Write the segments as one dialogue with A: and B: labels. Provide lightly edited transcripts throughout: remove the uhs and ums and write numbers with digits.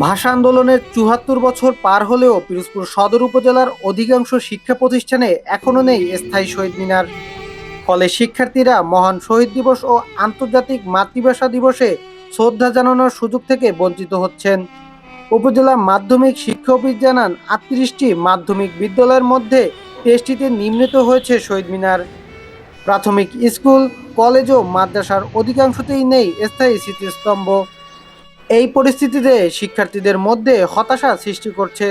A: ভাষা আন্দোলনের ৭৪ বছর পার হলেও পিরোজপুর সদর উপজেলার অধিকাংশ শিক্ষা প্রতিষ্ঠানে এখনো নেই স্থায়ী শহীদ মিনার। ফলে শিক্ষার্থীরা মহান শহীদ দিবস ও আন্তর্জাতিক মাতৃভাষা দিবসে শ্রদ্ধা জানানোর সুযোগ থেকে বঞ্চিত হচ্ছেন। উপজেলা মাধ্যমিক শিক্ষা অফিস জানান, ৩৮টি মাধ্যমিক বিদ্যালয়ের মধ্যে ২৩টিতে নির্মিত হয়েছে শহীদ মিনার। প্রাথমিক স্কুল, কলেজ ও মাদ্রাসার অধিকাংশতেই নেই স্থায়ী স্মৃতিস্তম্ভ। এই পরিস্থিতিতে শিক্ষার্থীদের মধ্যে হতাশা সৃষ্টি করছে।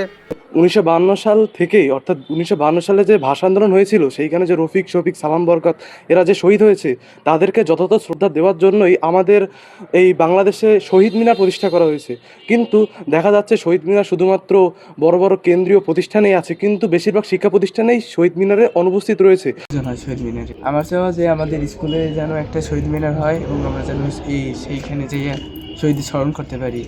B: ১৯৫২ সাল থেকেই, অর্থাৎ ১৯৫২ সালে যে ভাষা আন্দোলন হয়েছিল, সেইখানে যে রফিক, শফিক, সালাম, বরকত এরা যে শহীদ হয়েছে, তাদেরকে যথাযথ শ্রদ্ধা দেওয়ার জন্যই আমাদের এই বাংলাদেশে শহীদ মিনার প্রতিষ্ঠা করা হয়েছে। কিন্তু দেখা যাচ্ছে শহীদ মিনার শুধুমাত্র বড় বড় কেন্দ্রীয় প্রতিষ্ঠানেই আছে, কিন্তু বেশিরভাগ শিক্ষা প্রতিষ্ঠানেই শহীদ মিনারে অনুপস্থিত রয়েছে।
C: শহীদ মিনারে আমার চাওয়া যে আমাদের স্কুলে যেন একটা শহীদ মিনার হয় এবং আমরা যেন সেইখানে যেয়ে শহীদদের স্মরণ করতে পারি।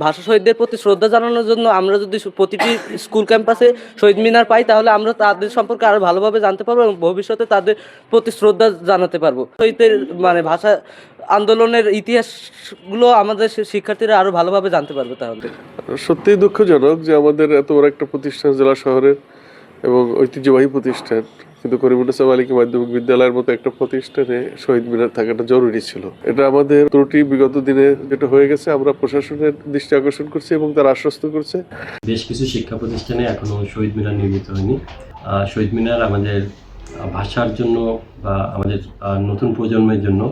D: ভাষা শহীদদের প্রতি শ্রদ্ধা জানানোর জন্য আমরা যদি প্রতিটি স্কুল ক্যাম্পাসে শহীদ মিনার পাই, তাহলে আমরা তাদের সম্পর্কে আরো ভালোভাবে জানতে পারবো এবং ভবিষ্যতে তাদের প্রতি শ্রদ্ধা জানাতে পারবো। শহীদের ভাষা আন্দোলনের ইতিহাসগুলো আমাদের শিক্ষার্থীরা আরো ভালোভাবে জানতে পারবে। তাহলে
E: সত্যিই দুঃখজনক যে আমাদের এত বড় একটা প্রতিষ্ঠান, জেলা শহরের এবং ঐতিহ্যবাহী প্রতিষ্ঠান, কিন্তু করিমুন্নেছা বালিকা মাধ্যমিক বিদ্যালয়ের মতো একটা প্রতিষ্ঠানে শহীদ মিনার থাকাটা জরুরি ছিল। এটা আমাদের ত্রুটি, বিগত দিনে যেটা হয়ে গেছে আমরা প্রশাসনের দৃষ্টি আকর্ষণ করছি এবং তারা আশ্বস্ত করছে।
F: বেশ কিছু শিক্ষা প্রতিষ্ঠানে এখনো শহীদ মিনার নির্মিত হয়নি। শহীদ মিনার আমাদের ভাষার জন্য বা আমাদের নতুন প্রজন্মের জন্য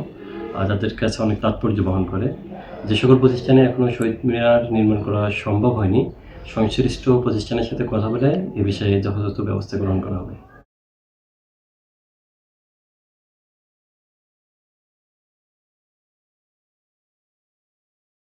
F: তাদের কাছে অনেক তাৎপর্য বহন করে। যে সকল প্রতিষ্ঠানে এখনো শহীদ মিনার নির্মাণ করা সম্ভব হয়নি, সংশ্লিষ্ট প্রতিষ্ঠানের সাথে কথা বলে এ বিষয়ে যথাযথ ব্যবস্থা গ্রহণ করা হবে।